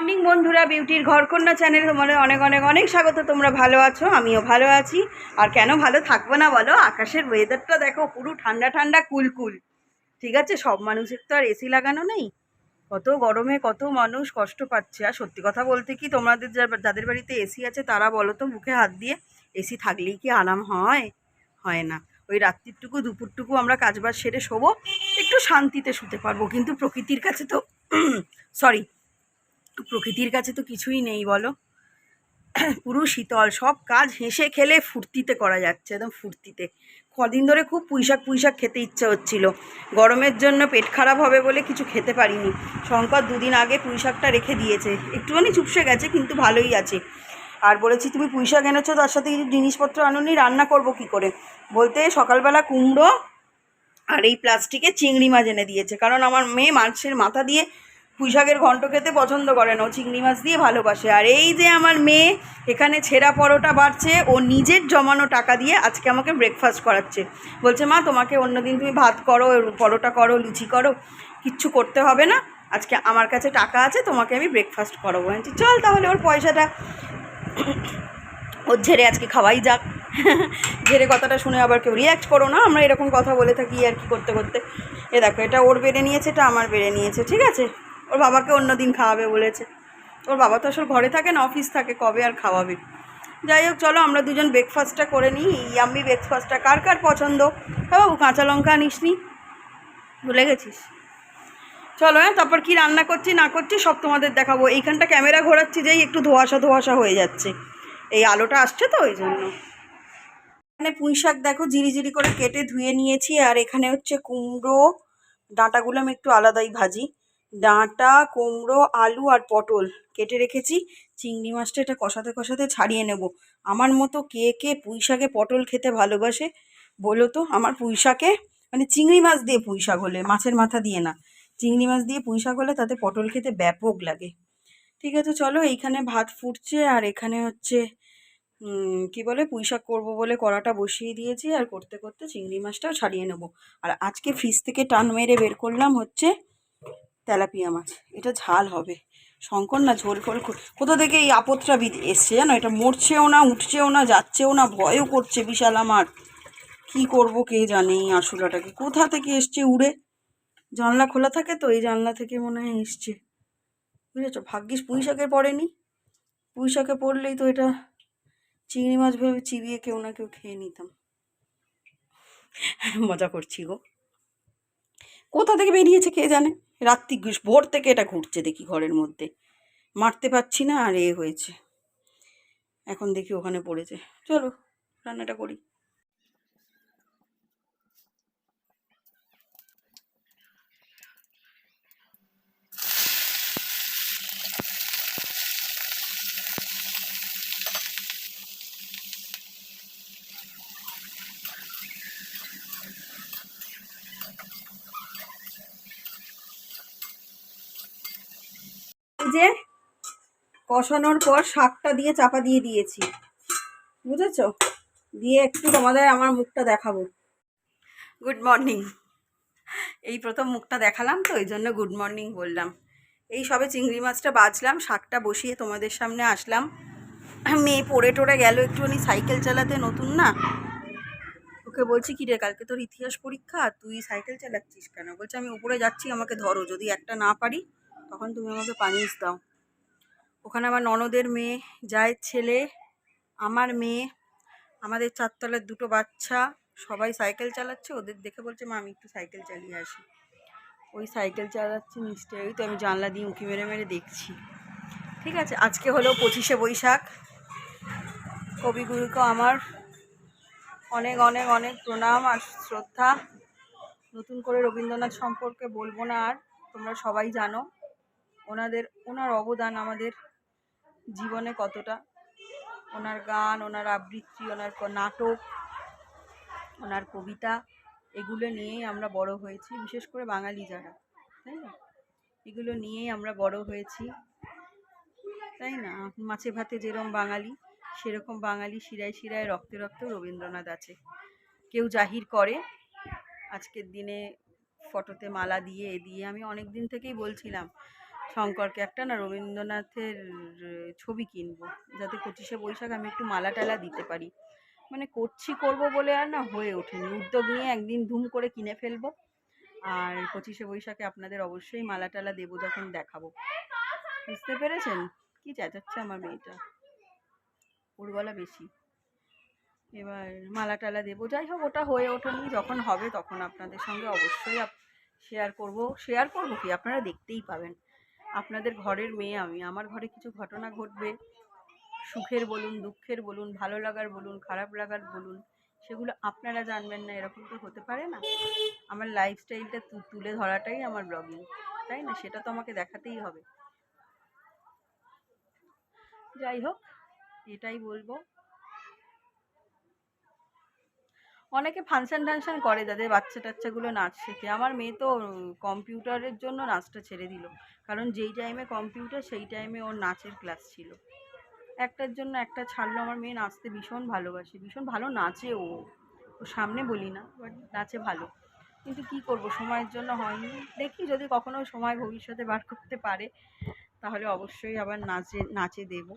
Morning বন্ধুরা, বিউটির ঘরকন্যা চ্যানেলে তোমাদের অনেক অনেক অনেক স্বাগত। তোমরা ভালো আছো, আমিও ভালো আছি। আর কেন ভালো থাকবো না বলো? আকাশের ওয়েদারটা দেখো, পুরো ঠান্ডা ঠান্ডা কুলকুল। ঠিক আছে, সব মানুষের তো আর এসি লাগানো নেই। কত গরমে কত মানুষ কষ্ট পাচ্ছে। আর সত্যি কথা বলতে কি, তোমাদের যাদের বাড়িতে এসি আছে তারা বলো তো মুখে হাত দিয়ে, এসি থাকলেই কি আরাম হয়? হয় না। ওই রাত্রিটুকু দুপুরটুকু আমরা কাজবাজ সেরে শোবো, একটু শান্তিতে শুতে পারবো, কিন্তু প্রকৃতির কাছে তো সরি প্রকৃতির কাছে তো কিছুই নেই বলো। পুরো শীতল, সব কাজ হেসে খেলে ফুর্তিতে করা যাচ্ছে, একদম ফুর্তিতে। কদিন ধরে খুব পুঁইশাক খেতে ইচ্ছে হচ্ছিল। গরমের জন্য পেট খারাপ হবে বলে কিছু খেতে পারিনি। শঙ্কর দুদিন আগে পুঁইশাকটা রেখে দিয়েছে, একটুখানি চুপসে গেছে কিন্তু ভালোই আছে। আর বলেছি তুমি পুঁইশাক এনেছো, তার সাথে কিছু জিনিসপত্র আনুনি, রান্না করব কি করে? বলতে সকালবেলা কুমড়ো আর এই প্লাস্টিকে চিংড়ি মাছ এনে দিয়েছে, কারণ আমার মেয়ে মাছের মাথা দিয়ে পুঁইশাকের ঘন্ট খেতে পছন্দ করে না, ও চিংড়ি মাছ দিয়ে ভালোবাসে। আর এই যে আমার মেয়ে এখানে ছেঁড়া পরোটা বাড়ছে, ও নিজের জমানো টাকা দিয়ে আজকে আমাকে ব্রেকফাস্ট করাচ্ছে। বলছে মা, তোমাকে অন্যদিন তুমি ভাত করো, পরোটা করো, লুচি করো, কিচ্ছু করতে হবে না, আজকে আমার কাছে টাকা আছে, তোমাকে আমি ব্রেকফাস্ট করাবো। বলছি চল তাহলে, ওর পয়সাটা ওর ঝেড়ে আজকে খাওয়াই যাক। ঝেড়ে কথাটা শুনে আবার কেউ রিয়াক্ট করো না, আমরা এরকম কথা বলে থাকি আর কি করতে করতে। এ দেখো, এটা ওর বেড়ে নিয়েছে, এটা আমার বেড়ে নিয়েছে, ঠিক আছে। ওর বাবাকে অন্য দিন খাওয়াবে বলেছে। ওর বাবা তো আসলে ঘরে থাকে না, অফিস থাকে, কবে আর খাওয়াবে। যাই হোক, চলো আমরা দুজন ব্রেকফাস্টটা করে নিই। ইয়াম্মি ব্রেকফাস্টটা কার কার পছন্দ? ও কাঁচা লঙ্কা আনিসনি, ভুলে গেছিস? চলো, হ্যাঁ, তারপর কি রান্না করছি না করছি সব তোমাদের দেখাবো। এইখানটা ক্যামেরা ঘোরাচ্ছি যেই একটু ধোঁয়াশা ধোঁয়াশা হয়ে যাচ্ছে, এই আলোটা আসছে তো ওই জন্য। এখানে পুঁইশাক দেখো জিরি করে কেটে ধুয়ে নিয়েছি। আর এখানে হচ্ছে কুমড়ো, ডাঁটাগুলো আমি একটু আলাদাই ভাজি। ডাঁটা, কুমড়ো, আলু আর পটল কেটে রেখেছি। চিংড়ি মাছটা এটা কষাতে কষাতে ছাড়িয়ে নেব। আমার মতো কে কে পুঁইশাকে পটল খেতে ভালোবাসে বলো তো? আমার পুঁইশাকে মানে চিংড়ি মাছ দিয়ে পুঁইশাক হলে, মাছের মাথা দিয়ে না, চিংড়ি মাছ দিয়ে পুঁইশাক হলে তাতে পটল খেতে ব্যাপক লাগে। ঠিক আছে, চলো, এইখানে ভাত ফুটছে আর এখানে হচ্ছে কি বলে পুঁইশাক করবো বলে কড়াটা বসিয়ে দিয়েছি। আর করতে করতে চিংড়ি মাছটাও ছাড়িয়ে নেব। আর আজকে ফ্রিজ থেকে টান মেরে বের করলাম হচ্ছে তেলাপিয়া মাছ, এটা ঝাল হবে। শঙ্কর না ঝোল ফোল কোথা থেকে এই আপদটা এসছে জানো? এটা মরছেও না, উঠছেও না, যাচ্ছেও না, ভয়ও করছে বিশাল আমার। কি করব কে জানে, এই আরশোলাটাকে কোথা থেকে এসছে উড়ে। জানলা খোলা থাকে তো, এই জানলা থেকে মনে হয় এসছে, বুঝেছো? ভাগ্যিস পুঁইশাকে পড়েনি, পুঁইশাকে পড়লেই তো এটা চিংড়ি মাছ ভেবে চিবিয়ে কেউ না কেউ খেয়ে নিতাম। মজা করছি গো। কোথা থেকে বেরিয়েছে কে জানে, রাত্রি ভোর থেকে এটা ঘুরছে দেখি ঘরের মধ্যে, মারতে পারছি না। আর হয়েছে, এখন দেখি ওখানে পড়েছে। চলো রান্নাটা করি। এই যে কষানোর পর শাকটা দিয়ে চাপা দিয়ে দিয়েছি, বুঝেছো? দিয়ে একটু তোমাদের আমার মুখটা দেখাবো। Good morning. এই প্রথম মুখটা দেখালাম তো, ওই জন্য গুড মর্নিং বললাম। এই সবে চিংড়ি মাছটা বাছলাম, শাকটা বসিয়ে তোমাদের সামনে আসলাম। মেয়ে পড়ে টড়ে গেল একটুখানি সাইকেল চালাতে, নতুন না। ওকে বলছি কি রে, কালকে তোর ইতিহাস পরীক্ষা, তুই সাইকেল চালাচ্ছিস কেন? বলছে আমি উপরে যাচ্ছি, আমাকে ধরো, যদি একটা না পারি তখন তুমি আমাকে পানিশ দাও। ওখানে আমার ননদের মেয়ে, জায়ের ছেলে, আমার মেয়ে, আমাদের চারতলার দুটো বাচ্চা সবাই সাইকেল চালাচ্ছে। ওদের দেখে বলছে মা আমি একটু সাইকেল চালিয়ে আসি। ওই সাইকেল চালাচ্ছে নিশ্চয়ই, তো আমি জানলা দিয়ে উঁকি মেরে মেরে দেখছি। ঠিক আছে, আজকে হলো 25শে বৈশাখ। কবিগুরুকে আমার অনেক অনেক অনেক প্রণাম আর শ্রদ্ধা। নতুন করে রবীন্দ্রনাথ সম্পর্কে বলবো না আর, তোমরা সবাই জানো ওনার অবদান আমাদের জীবনে কতটা। ওনার গান, ওনার আবৃত্তি, ওনার নাটক, ওনার কবিতা, এগুলো নিয়েই আমরা বড় হয়েছি, বিশেষ করে বাঙালি যারা, তাই না? এগুলো নিয়েই আমরা বড় হয়েছি, তাই না? মাছে ভাতে যেরকম বাঙালি, সেরকম বাঙালি শিরায় শিরায় রক্তে রক্তে রবীন্দ্রনাথ আছে। কেউ জাহির করে আজকের দিনে ফটোতে মালা দিয়ে আমি অনেক দিন থেকেই বলছিলাম শঙ্করকে একটা না রবীন্দ্রনাথের ছবি কিনবো, যাতে 25শে বৈশাখ আমি একটু মালা টালা দিতে পারি। মানে করবো বলে আর না হয়ে ওঠেনি, উদ্যোগ নিয়ে একদিন ধুম করে কিনে ফেলবো। আর 25শে বৈশাখে আপনাদের অবশ্যই মালা টালা দেবো, যখন দেখাবো। বুঝতে পেরেছেন? কি চেঁচাচ্ছে আমার মেয়েটা, ওর গলা বেশি। এবার মালা টালা দেবো, যাই হোক ওটা হয়ে ওঠেনি, যখন হবে তখন আপনাদের সঙ্গে অবশ্যই শেয়ার করবো কি, আপনারা দেখতেই পাবেন। আপনাদের ঘরের মেয়ে আমি, আমার ঘরে কিছু ঘটনা ঘটবে, সুখের বলুন, দুঃখের বলুন, ভালো লাগার বলুন, খারাপ লাগার বলুন, সেগুলো আপনারা জানবেন না এরকম তো হতে পারে না। আমার লাইফস্টাইলটা তুলে ধরাটাই আমার ব্লগিং, তাই না? সেটা তো আমাকে দেখাতেই হবে। যাই হোক, এটাই বলবো। অনেকে ফাংশন টাংশন করে, যাদের বাচ্চা টাচ্চাগুলো নাচ শেখে। আমার মেয়ে তো কম্পিউটারের জন্য নাচটা ছেড়ে দিল, কারণ যেই টাইমে কম্পিউটার সেই টাইমে ওর নাচের ক্লাস ছিল। একটার জন্য একটা ছাড়লো। আমার মেয়ে নাচতে ভীষণ ভালোবাসে, ভীষণ ভালো নাচে ও সামনে বলি না, বাট নাচে ভালো। কিন্তু কি করব, সময়ের জন্য হয়নি। দেখি যদি কখনো সময় ভবিষ্যতে বার করতে পারে, তাহলে অবশ্যই আবার নাচে দেব।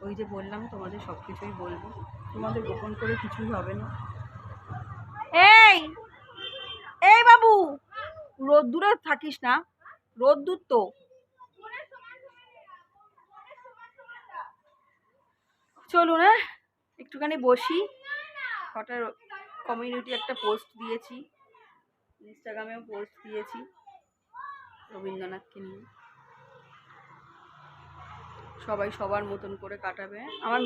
ওই যে বললাম তোমাদের সব কিছুই বলবো, তোমাদের গোপন করে কিছুই হবে না। এই এই বাবু, রোদ্দুরে থাকিস না, রোদ্দুর তো। চলুন হ্যাঁ, একটুখানি বসি। কটার কমিউনিটি একটা পোস্ট দিয়েছি, ইনস্টাগ্রামেও পোস্ট দিয়েছি রবীন্দ্রনাথকে নিয়ে। সবাই সবার মতন করে কাটাবে। আমার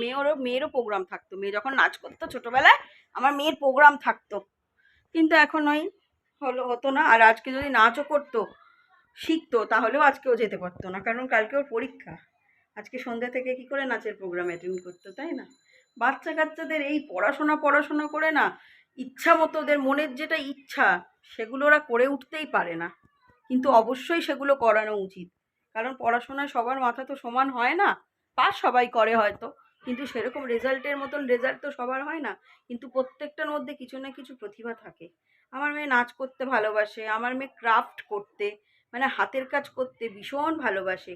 মেয়েরও প্রোগ্রাম থাকতো, মেয়ে যখন নাচ করতো ছোটোবেলায়, আমার মেয়ের প্রোগ্রাম থাকতো, কিন্তু এখন ওই হতো না। আর আজকে যদি নাচও করতো, শিখতো, তাহলেও আজকেও যেতে পারতো না, কারণ কালকে ওর পরীক্ষা। আজকে সন্ধ্যা থেকে কি করে নাচের প্রোগ্রাম অ্যাটেন্ড করতো, তাই না? বাচ্চা কাচ্চাদের এই পড়াশোনা করে না, ইচ্ছা মতো ওদের মনের যেটা ইচ্ছা সেগুলো ওরা করে উঠতেই পারে না, কিন্তু অবশ্যই সেগুলো করানো উচিত। কারণ পড়াশোনায় সবার মাথা তো সমান হয় না। পাস সবাই করে হয়তো, কিন্তু সেরকম রেজাল্টের মতন রেজাল্ট তো সবার হয় না। কিন্তু প্রত্যেকটার মধ্যে কিছু না কিছু প্রতিভা থাকে। আমার মেয়ে নাচ করতে ভালোবাসে, আমার মেয়ে ক্রাফট করতে, মানে হাতের কাজ করতে ভীষণ ভালোবাসে।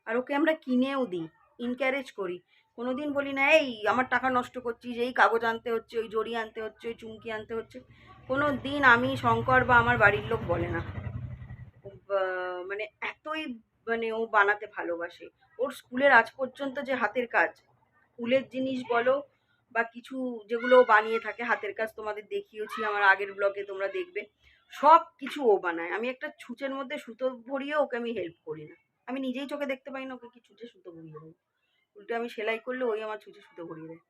আর ওকে আমরা কিনেও দিই, এনকারেজ করি। কোনো দিন বলি না এই আমার টাকা নষ্ট করছিস, এই কাগজ আনতে হচ্ছে, ওই জড়ি আনতে হচ্ছে, ওই চুমকি আনতে হচ্ছে। কোনো দিন আমি, শঙ্কর বা আমার বাড়ির লোক বলে না। মানে এতই মানে ও বানাতে ভালোবাসে। ওর স্কুলের আজ পর্যন্ত যে হাতের কাজ, উলের জিনিস বলো বা কিছু যেগুলো ও বানিয়ে থাকে হাতের কাজ, তোমাদের দেখিয়েছি আমার আগের ব্লগে, তোমরা দেখবে। সব কিছু ও বানায়। আমি একটা ছুঁচের মধ্যে সুতো ভরিয়ে ওকে আমি হেল্প করি না। আমি নিজেই চোখে দেখতে পাই না ওকে কি ছুঁচে সুতো ভরিয়ে দেবো। উল্টে আমি সেলাই করলে ওই আমার ছুঁচে সুতো ভরিয়ে দেয়।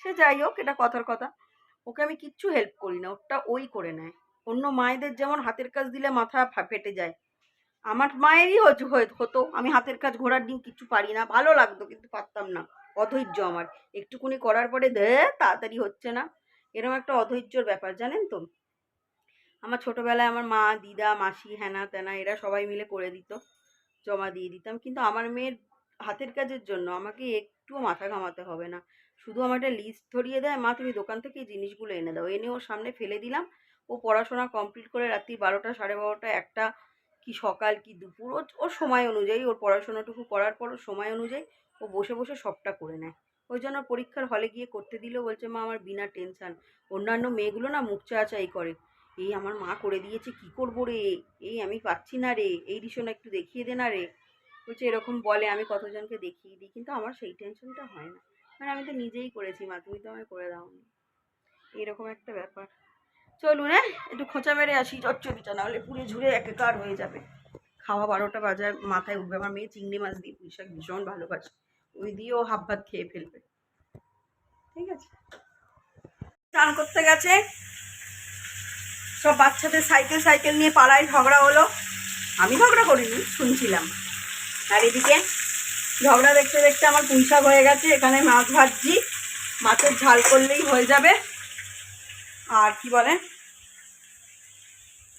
সে যাই হোক, এটা কথার কথা। ওকে আমি কিচ্ছু হেল্প করি না, ওটা ওই করে নেয়। অন্য মায়েদের যেমন হাতের কাজ দিলে মাথা ফেটে যায়, আমার মায়েরই হতো। আমি হাতের কাজ ঘোড়ার ডিম কিছু পারি না, ভালো লাগতো কিন্তু পারতাম না। অধৈর্য আমার, একটুকুনি করার পরে তাড়াতাড়ি হচ্ছে না, এরকম একটা অধৈর্যর ব্যাপার, জানেন তো। আমার ছোটোবেলায় আমার মা, দিদা, মাসি, হ্যানা ত্যানা এরা সবাই মিলে করে দিত, জমা দিয়ে দিতাম। কিন্তু আমার মেয়ের হাতের কাজের জন্য আমাকে একটুও মাথা ঘামাতে হবে না। শুধু আমার একটা লিস্ট ধরিয়ে দেয়, মা তুমি দোকান থেকে এই জিনিসগুলো এনে দাও, এনে ওর সামনে ফেলে দিলাম। ও পড়াশোনা কমপ্লিট করে রাত্রি 12টা, 12:30, 1টা, কি সকাল কি দুপুর, ওর সময় অনুযায়ী, ওর পড়াশোনাটুকু করার পর ওর সময় অনুযায়ী ও বসে বসে সবটা করে নেয়। ওই জন্য পরীক্ষার হলে গিয়ে করতে দিলেও বলছে মা আমার বিনা টেনশান। অন্যান্য মেয়েগুলো না মুখ চাচাই করে, এই আমার মা করে দিয়েছে কি করবো রে, এই আমি পাচ্ছি না রে, এই দিশোনা একটু দেখিয়ে দে না রে। বলছে এরকম বলে, আমি কতজনকে দেখিয়ে দিই, কিন্তু আমার সেই টেনশনটা হয় না, মানে আমি তো নিজেই করেছি, মা তুমি তো আমায় করে দাওনি, এরকম একটা ব্যাপার। চলুন হ্যাঁ, একটু খোঁচা মেরে আসি চচ্চড়িটা, নাহলে পুড়ে ঝুড়ে একাকার হয়ে যাবে। খাওয়া 12টা বাজার মাথায় উঠবে। আমার মেয়ে চিংড়ি মাছ দিয়ে পুঁই শাক ভীষণ ভালোবাসে, ওই দিয়ে ও হাফ ভাত খেয়ে ফেলবে। ঠিক আছে, স্নান করতে গেছে। সব বাচ্চাদের সাইকেল নিয়ে পাড়ায় ঝগড়া হলো। আমি ঝগড়া করিনি, শুনছিলাম। আর এদিকে ঝগড়া দেখতে দেখতে আমার পুঁই শাক হয়ে গেছে, এখানে মাছ ভাজছি, মাছের ঝাল করলেই হয়ে যাবে। আর কি বলে,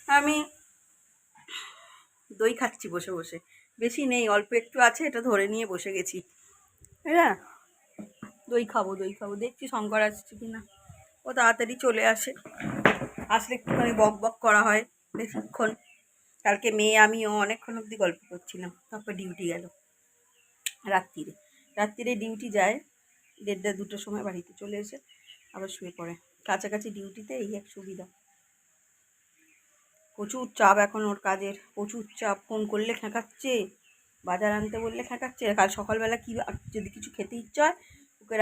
আমি দই খাচ্ছি বসে বসে, বেশি নেই, অল্প একটু আছে, এটা ধরে নিয়ে বসে গেছি। হ্যাঁ, দই খাবো। দেখছি শঙ্কর আসছে কিনা, ও তাড়াতাড়ি চলে আসে, আসলে একটুখানি বক বক করা হয় বেশিক্ষণ, কালকে মেয়ে আমিও অনেকক্ষণ অবধি গল্প করছিলাম, তারপর ডিউটি গেল রাত্রিরে। রাত্রিরে ডিউটি যায় 1:30-2টোর সময় বাড়িতে চলে এসে আবার শুয়ে পড়ে। কাছাকাছি ডিউটিতে এই এক সুবিধা। প্রচুর চাপ এখন ওর কাজের, প্রচুর চাপ। ফোন করলে খেঁকাচ্ছে, বাজার আনতে বললে খেঁকাচ্ছে। কাল সকালবেলা কি যদি কিছু খেতে ইচ্ছা হয় ওকে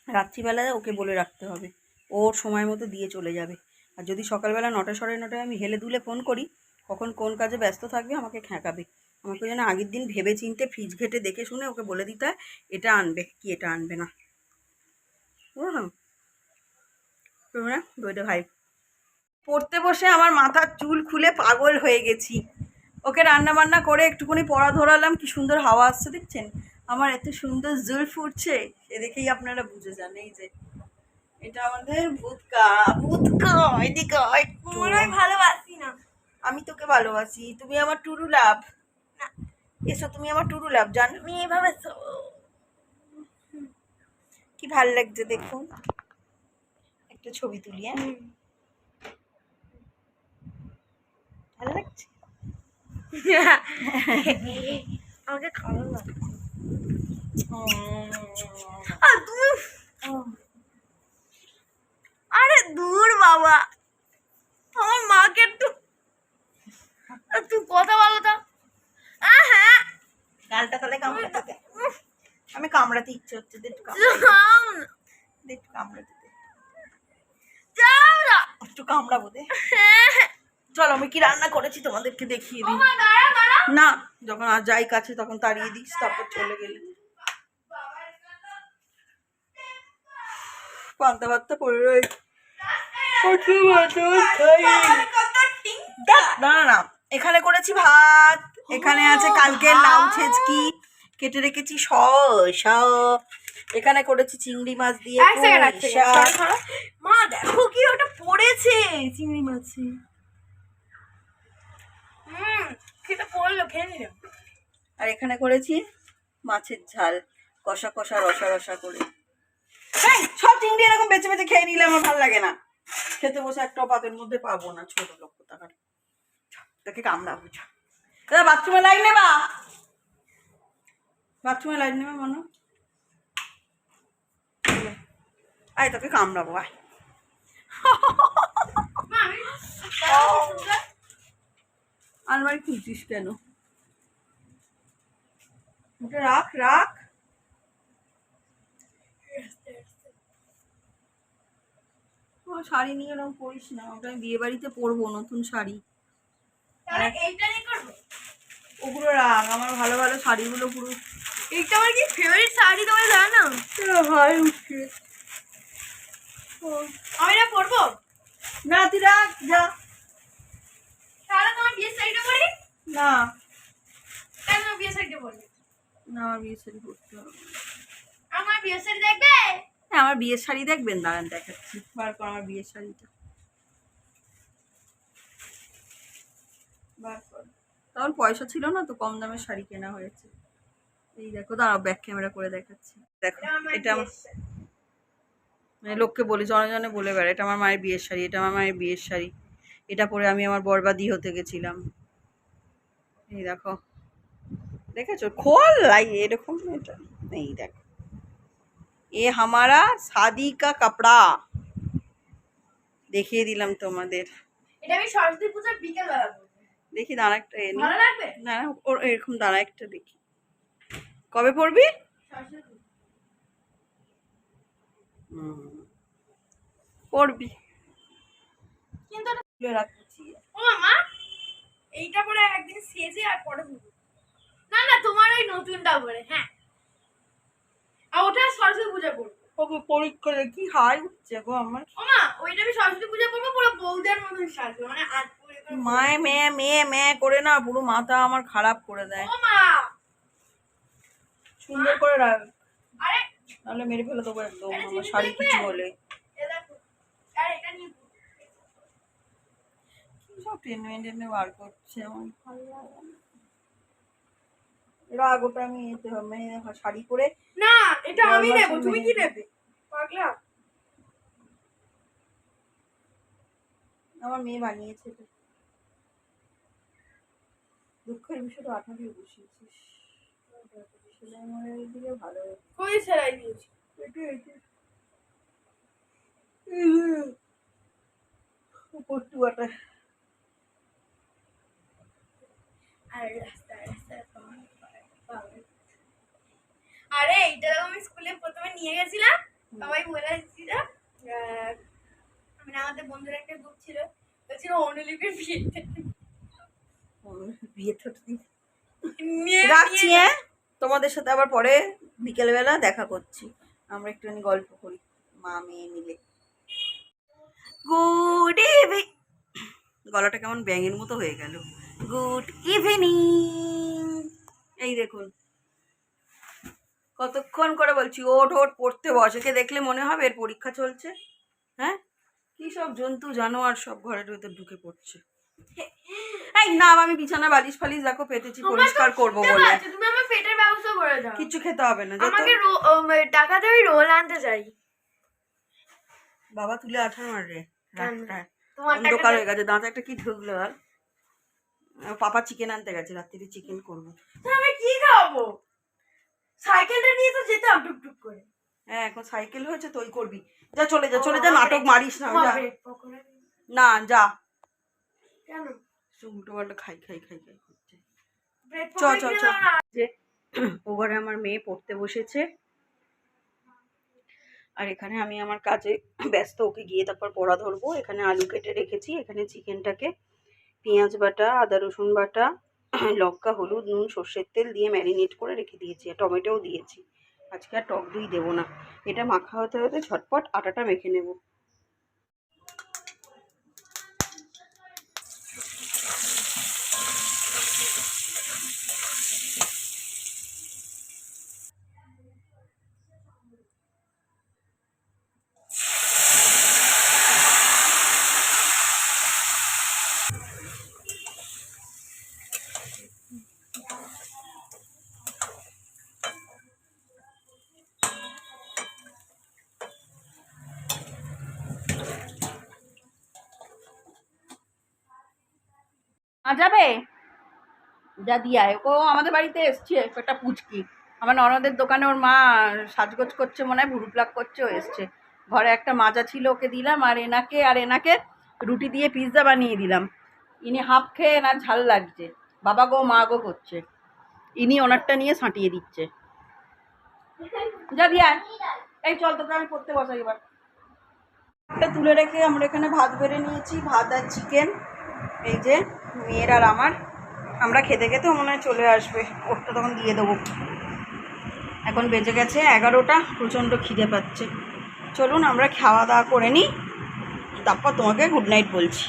রাত্রিবেলা ওকে বলে রাখতে হবে, ওর সময় মতো দিয়ে চলে যাবে। আর যদি সকালবেলা 9টা 9:30 আমি হেলে দুলে ফোন করি কখন কোন কাজে ব্যস্ত থাকবে আমাকে খেঁকাবে। আমাকে যেন আগের দিন ভেবে চিনতে ফ্রিজ ঘেটে দেখে শুনে ওকে বলে দিতে হয় এটা আনবে কি এটা আনবে না। বুঝলাম বইটা ভাই পড়তে বসে আমার মাথার চুল খুলে পাগল হয়ে গেছি। ওকে রান্না বান্না করে একটুখানি পড়া ধরালাম, কি সুন্দর হাওয়া আসছে দেখছেন, আমার এত সুন্দর জুল ফুটছে, সে দেখেই আপনারা বুঝে যান। এই যে এটা আমাদের ভূতকা। এদিকে ভালোবাসি না, আমি তোকে ভালোবাসি, তুমি আমার টুরু লাভ। এসো তুমি আমার টুরু লাভ, জান আমি এভাবে কি ভাল লাগছে দেখুন। একটা ছবি তুলি, হ্যাঁ ভালো লাগছে আমাকে খাওয়া না। আরে দূর বাবা, আমার মাকে একটু তুই কথা বলো তো। হ্যাঁ গালটা তাহলে কামড়াতে দে, আমি কামড়াতে ইচ্ছে হচ্ছে, একটু কামড়াতে দে, একটু কামড়াবো দে। চলো আমি কি রান্না করেছি তোমাদেরকে দেখিয়ে দিই। না যখন আর যাই কাছে তখন তাড়িয়ে দিস, তারপর চলে গেলে পান্তা ভাতটা পড়ে রয়েছে। না না এখানে করেছি ভাত, এখানে আছে কালকের লাউ ছেচকি কেটে রেখেছি এখানে করেছি চিংড়ি মাছ দিয়ে। মা দেখো কি ওটা পড়েছে চিংড়ি মাছে, সেটা পড়লো খেয়ে নিলাম। আর এখানে করেছি মাছের ঝাল, কষা কষা রসা রসা করে। সব চিংড়ি এরকম বেছে বেছে খেয়ে নিলে আমার ভালো লাগে না, খেতে বসে একটাও পাতের মধ্যে পাবো না। ছোট লোক টাকার তাকে কামড়াবো। দাদা বাথরুমে লাইন নেবা, বাথরুমে লাইন নেবে মনে আয় তোকে কামড়াবো আয়। আলমারি খুলছিস কেন, ওটা রাখ রাখ। শাড়ি নিয়ে এরকম পরিস না, ওটা আমি বিয়ে বাড়িতে পরবো নতুন শাড়ি। ওগুলো রাখ, আমার ভালো ভালো শাড়িগুলো পুরো। এইটা আমার কি ফেভারিট শাড়ি তোমার জানো না? হয় উঠছে, আমি না পরবো না, তুই রাখ যা। তাহলে তোমার বিয়ের শাড়িটা পরি না, কেন বিয়ের শাড়িটা পরবে না? আমার বিয়ের শাড়ি পরতে হবে। আমার বিয়ের শাড়ি দেখবে? হ্যাঁ আমার বিয়ের শাড়ি দেখবেন, দাঁড়ান দেখাচ্ছি, বার কর আমার বিয়ের শাড়িটা বার কর। তখন পয়সা ছিল না তো কম দামের শাড়ি কেনা হয়েছে। এই দেখো দাঁড়াও ব্যাক ক্যামেরা করে দেখাচ্ছি, দেখো এটা আমার মানে লোককে বলি জনে জনে বলে বেড়া এটা আমার মায়ের বিয়ের শাড়ি, এটা আমার মায়ের বিয়ের শাড়ি, এটা পরে আমি আমার বরবাদি হতে গেছিলাম। এই দেখো দেখেছো খোল লাই এরকম, এটা এই দেখো এ হামারা শাদি কা কাপড়া, দেখিয়ে দিলাম তোমাদের। এটা আমি সরস্বতী পূজার বিকেল বেলা দেখি, দাঁড়া একটা ভালো লাগবে না ওর এরকম, দাঁড়া একটা দেখি কবে পড়বি। পড়বি কিন্তু রাখছি। ও মা এইটা পরে একদিন সেজে আর পরে না না তোমার ওই নতুনটা পরে। হ্যাঁ আর ওটা সরস্বতী পূজা করবো। ওকে পরীক্ষা কি হাই উঠছে গো আমার। ও মা ওইটা আমি সরস্বতী পূজা করবো পুরো বৌদের মতন সাজবো, মানে আজ মায়ে মেয়ে মেয়ে মেয়ে করে না পুরো মাথা আমার খারাপ করে দেয়। ও মা সুন্দর করে রাখ, আরে নাহলে মেরে ফেলে দেবো একদম আমার শাড়ি কিছু বলে। সব টেনে টেনে বার করছে, আমার ভালো লাগে না। রাগ ওটা আমি শাড়ি পরে না, এটা আমি নেব, তুমি কি নেবে পাগলা? আমার মেয়ে বানিয়েছে এটা। দুঃখের বিষয়টা আঠা দিয়ে বসিয়েছিস, সেলাই মনের দিকে ভালো কই সেলাই দিয়েছি পটুয়াটা। আর রাস্তায় আরে এইটা আমি স্কুলে প্রথমে নিয়ে গেছিলাম, সবাই বলেছিল মানে আমাদের বন্ধুরা একটা গ্রুপ ছিল, বলছিল অনুলিপির বিয়ে তো রাখছি, হ্যাঁ তোমাদের সাথে আবার পরে বিকেলবেলা দেখা করছি, আমরা একটুখানি গল্প করি মা মেয়ে মিলে। গুড ইভিনিং, গলাটা কেমন ব্যাঙের মতো হয়ে গেল। Good evening. এই দেখুন কতক্ষণ করে বলছি ওঠ ওঠ পড়তে বস, একে দেখলে মনে হবে এর পরীক্ষা চলছে। হ্যাঁ কি সব জন্তু জানোয়ার সব ঘরের ভেতর ঢুকে পড়ছে। এই না আমি বিছানা বালিশ ফালিশ দেখো পেতেছি পরিষ্কার করবো বলে। তুমি আমার পেটের ব্যবস্থা করে দাও। কিছু খেতে হবে না, আমাকে টাকা দিয়ে রোল আনতে চাই। বাবা তুলে আঠার মার রে, অন্ধকার হয়ে গেছে, দাঁতে একটা কি ঢুকলো। আর পাপা চিকেন আনতে গেছে, রাত্রিরে চিকেন করবো। আমি কি খাবো? সাইকেলটা নিয়ে তো যেতাম টুকটুক করে। হ্যাঁ এখন সাইকেল হয়েছে তুই করবি, যা চলে যা চলে যা, নাটক মারিস না। না যা, কেন উল্টো পাল্টা খাই খাই খাই খাই করছে। চ চ চ চ। যে ও ঘরে আমার মেয়ে পড়তে বসেছে, আর এখানে আমি আমার কাজে ব্যস্ত, ওকে গিয়ে তারপর পড়া ধরবো। এখানে আলু কেটে রেখেছি, এখানে চিকেনটাকে পেঁয়াজ বাটা আদা রসুন বাটা লঙ্কা হলুদ নুন সর্ষের তেল দিয়ে ম্যারিনেট করে রেখে দিয়েছি, আর টমেটোও দিয়েছি। আজকে আর টক দই দেবো না, এটা মাখা হতে হতে ঝটপট আটাটা মেখে নেব। যাবে যা দিয়ায় ও আমাদের বাড়িতে এসছে একটা পুচকি, আমার ননদের দোকানে ওর মা সাজগোজ করছে, মনে হয় ভুরু প্লাক করছে, ও এসছে। ঘরে একটা মাজা ছিল ওকে দিলাম, আর এনাকে রুটি দিয়ে পিৎজা বানিয়ে দিলাম। ইনি হাফ খেয়ে না ঝাল লাগছে, বাবা গো মা গো করছে, ইনি ওনারটা নিয়ে সাঁটিয়ে দিচ্ছে। যা দিয়ায়, এই চল তোকে আমি পড়তে বসাই। এবার একটা তুলে রেখে আমরা এখানে ভাত বেড়ে নিয়েছি, ভাত আর চিকেন। এই যে মেয়ের আর আমার, আমরা খেতে খেতে মনে হয় চলে আসবে, ওরটা তখন দিয়ে দেবো। এখন বেজে গেছে 11টা, প্রচণ্ড খিদে পাচ্ছে। চলুন আমরা খাওয়া দাওয়া করে নিই, তারপর তোমাকে গুড নাইট বলছি।